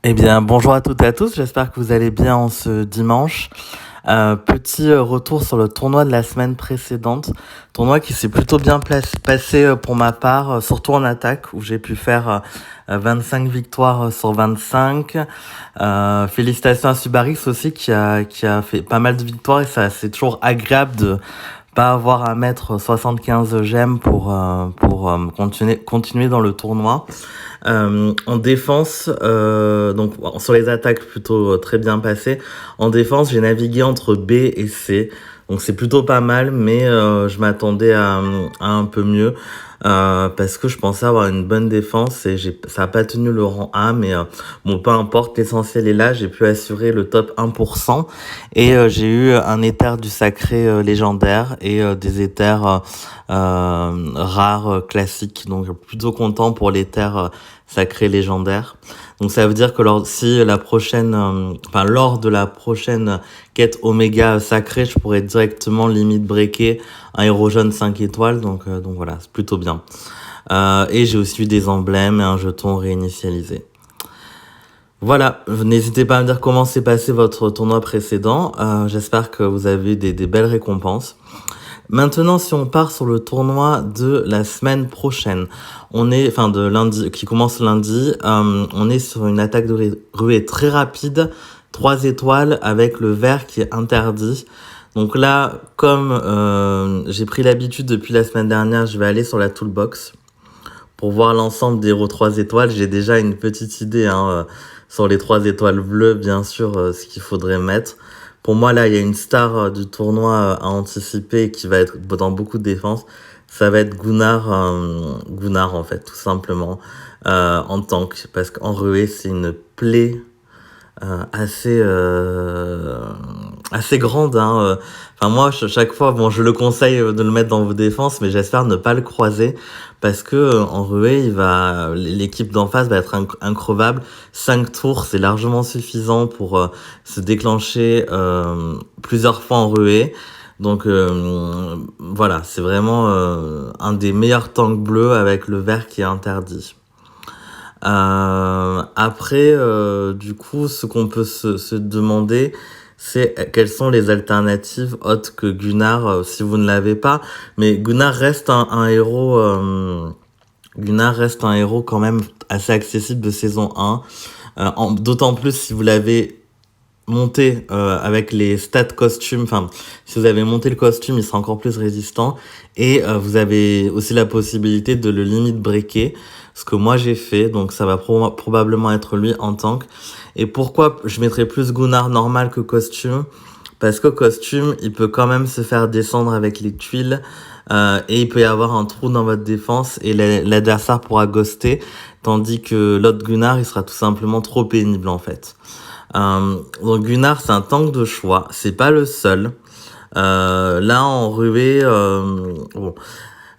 Eh bien, bonjour à toutes et à tous, j'espère que vous allez bien en ce dimanche. Petit retour sur le tournoi de la semaine précédente, tournoi qui s'est plutôt bien passé pour ma part, surtout en attaque, où j'ai pu faire 25 victoires sur 25. Félicitations à Subarix aussi qui a fait pas mal de victoires et ça c'est toujours agréable de pas avoir à mettre 75 gemmes pour continuer dans le tournoi. En défense, donc sur les attaques plutôt très bien passées. En défense, j'ai navigué entre B et C. Donc c'est plutôt pas mal, mais je m'attendais à un peu mieux. Parce que je pensais avoir une bonne défense et ça a pas tenu le rang A, mais bon, peu importe, l'essentiel est là, j'ai pu assurer le top 1% et j'ai eu un éther du sacré légendaire et des éthers rares classiques, donc plutôt content pour l'éther sacré légendaire. Donc ça veut dire que lors de la prochaine quête Oméga sacrée, je pourrais directement limite breaker un héros jaune 5 étoiles, donc voilà, c'est plutôt bien. Et j'ai aussi eu des emblèmes et un jeton réinitialisé. Voilà, n'hésitez pas à me dire comment s'est passé votre tournoi précédent. J'espère que vous avez eu des belles récompenses. Maintenant, si on part sur le tournoi de la semaine prochaine, de lundi, qui commence lundi, on est sur une attaque de ruée très rapide, 3 étoiles avec le vert qui est interdit. Donc là, comme j'ai pris l'habitude depuis la semaine dernière, je vais aller sur la toolbox pour voir l'ensemble des héros 3 étoiles. J'ai déjà une petite idée sur les 3 étoiles bleues, bien sûr, ce qu'il faudrait mettre. Pour moi, là, il y a une star du tournoi à anticiper qui va être dans beaucoup de défense. Ça va être Gunnar en fait, tout simplement, en tank. Parce qu'en ruée, c'est une plaie assez grande. Enfin, moi, chaque fois, bon, je le conseille de le mettre dans vos défenses, mais j'espère ne pas le croiser parce que en ruée, l'équipe d'en face va être increvable. 5 tours, c'est largement suffisant pour se déclencher plusieurs fois en ruée. Donc voilà, c'est vraiment un des meilleurs tanks bleus avec le vert qui est interdit. Après, du coup, ce qu'on peut se demander, c'est quelles sont les alternatives autres que Gunnar, si vous ne l'avez pas. Mais Gunnar reste un héros. Gunnar reste un héros quand même assez accessible de saison 1. D'autant plus si vous l'avez monté avec les stats costumes. Enfin, si vous avez monté le costume, il sera encore plus résistant. Et vous avez aussi la possibilité de le limite breaker, ce que moi j'ai fait, donc ça va probablement être lui en tank. Et pourquoi je mettrais plus Gunnar normal que costume? Parce que costume, il peut quand même se faire descendre avec les tuiles, et il peut y avoir un trou dans votre défense et l'adversaire pourra ghoster, tandis que l'autre Gunnar, il sera tout simplement trop pénible en fait. Donc Gunnar, c'est un tank de choix, c'est pas le seul. Là en ruée, bon,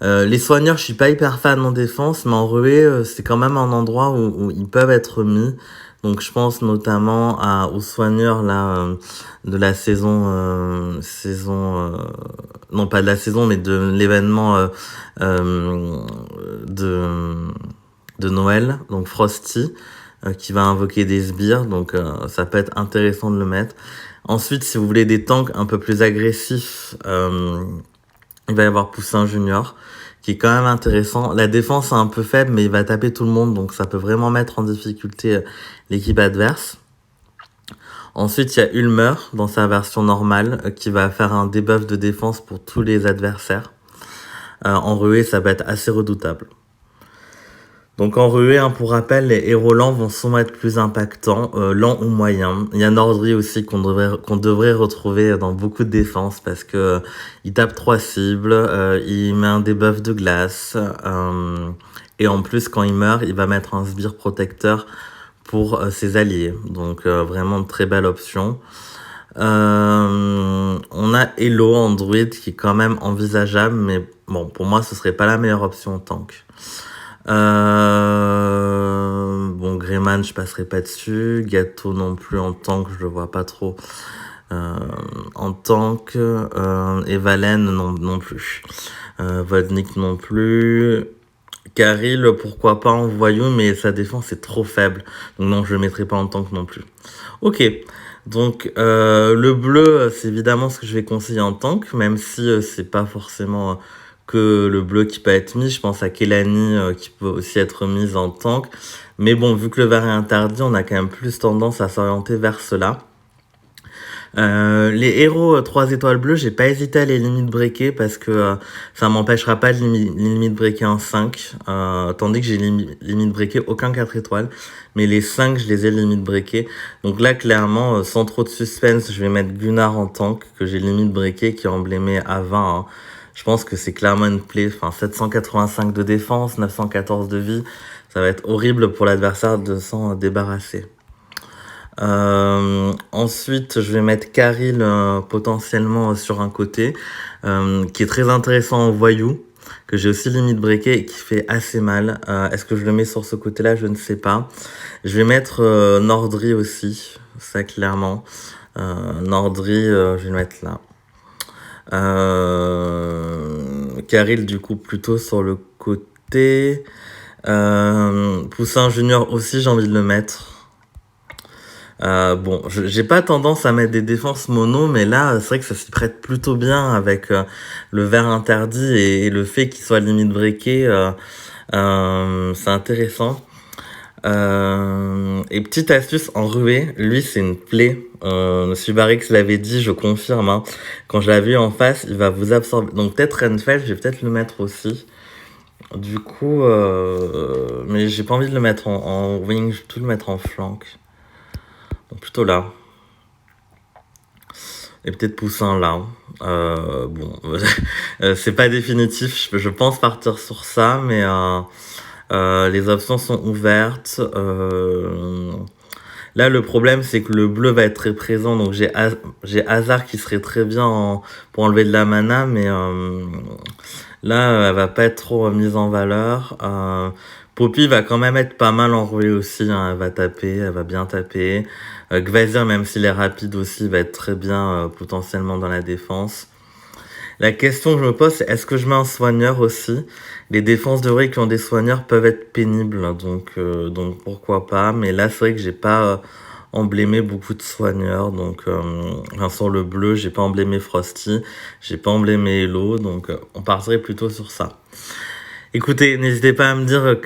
les soigneurs, je suis pas hyper fan en défense, mais en ruée, c'est quand même un endroit où ils peuvent être mis. Donc je pense notamment aux soigneurs là de la non pas de la saison, mais de l'événement euh, de de Noël, donc Frosty, qui va invoquer des sbires, donc ça peut être intéressant de le mettre. Ensuite, si vous voulez des tanks un peu plus agressifs, il va y avoir Poussin Junior, qui est quand même intéressant. La défense est un peu faible, mais il va taper tout le monde, donc ça peut vraiment mettre en difficulté l'équipe adverse. Ensuite, il y a Ulmer dans sa version normale, qui va faire un debuff de défense pour tous les adversaires. En ruée, ça va être assez redoutable. Donc en ruée, pour rappel, les héros lents vont souvent être plus impactants, lents ou moyens. Il y a Nordry aussi qu'on devrait retrouver dans beaucoup de défenses parce que il tape 3 cibles, il met un debuff de glace, et en plus quand il meurt, il va mettre un sbire protecteur pour ses alliés. Donc vraiment une très belle option. On a Elo en druide qui est quand même envisageable, mais bon, pour moi ce serait pas la meilleure option en tank. Bon, Greyman, je passerai pas dessus. Gâteau non plus en tank, je le vois pas trop. En tank, et Valen non plus. Vodnik non plus. Karil, pourquoi pas en voyou, mais sa défense est trop faible. Donc non, je le mettrai pas en tank non plus. Ok, donc le bleu, c'est évidemment ce que je vais conseiller en tank, même si c'est pas forcément que le bleu qui peut être mis. Je pense à Kelani qui peut aussi être mise en tank. Mais bon, vu que le vert est interdit, on a quand même plus tendance à s'orienter vers cela. Les héros 3 étoiles bleues, j'ai pas hésité à les limite breaker parce que ça m'empêchera pas de limite breaker en 5, tandis que j'ai limite breaké aucun 4 étoiles, mais les 5 je les ai limite breaké. Donc là clairement, sans trop de suspense, je vais mettre Gunnar en tank que j'ai limite breaké qui est emblémé à 20. Hein. Je pense que c'est clairement une play, enfin 785 de défense, 914 de vie, ça va être horrible pour l'adversaire de s'en débarrasser. Ensuite, je vais mettre Karil potentiellement sur un côté, qui est très intéressant en voyou, que j'ai aussi limite breaké et qui fait assez mal. Est-ce que je le mets sur ce côté-là? Je ne sais pas. Je vais mettre Nordri aussi, ça clairement. Nordri, je vais le mettre là. Karil du coup plutôt sur le côté. Poussin Junior aussi, j'ai envie de le mettre. Bon, j'ai pas tendance à mettre des défenses mono, mais là, c'est vrai que ça s'y prête plutôt bien avec le vert interdit et le fait qu'il soit limite breaké. C'est intéressant. Et petite astuce en ruée, lui c'est une plaie. Subarix l'avait dit, je confirme. Hein. Quand je l'avais vu en face, il va vous absorber. Donc peut-être Renfeld, je vais peut-être le mettre aussi. Du coup, mais j'ai pas envie de le mettre en wing, je vais tout le mettre en flank. Donc plutôt là. Et peut-être Poussin là. Bon, c'est pas définitif. Je pense partir sur ça, mais les options sont ouvertes. Là, le problème, c'est que le bleu va être très présent. Donc j'ai Hasard qui serait très bien pour enlever de la mana, mais là, elle va pas être trop mise en valeur. Poppy va quand même être pas mal enrouée aussi, hein. Elle va taper, elle va bien taper. Gvazir, même s'il est rapide aussi, va être très bien potentiellement dans la défense. La question que je me pose, c'est est-ce que je mets un soigneur aussi? Les défenses de Ré qui ont des soigneurs peuvent être pénibles, donc pourquoi pas. Mais là, c'est vrai que j'ai pas emblémé beaucoup de soigneurs, donc enfin, sur le bleu, j'ai pas emblémé Frosty, j'ai pas emblémé Hello, donc on partirait plutôt sur ça. Écoutez, n'hésitez pas à me dire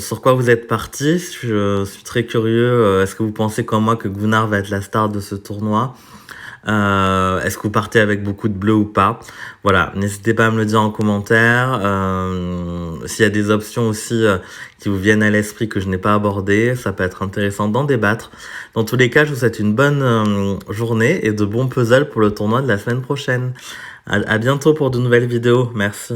sur quoi vous êtes parti. Je suis très curieux. Est-ce que vous pensez comme moi que Gunnar va être la star de ce tournoi? Est-ce que vous partez avec beaucoup de bleu ou pas? Voilà, n'hésitez pas à me le dire en commentaire. S'il y a des options aussi qui vous viennent à l'esprit que je n'ai pas abordées, ça peut être intéressant d'en débattre. Dans tous les cas, je vous souhaite une bonne journée et de bons puzzles pour le tournoi de la semaine prochaine. À bientôt pour de nouvelles vidéos. Merci.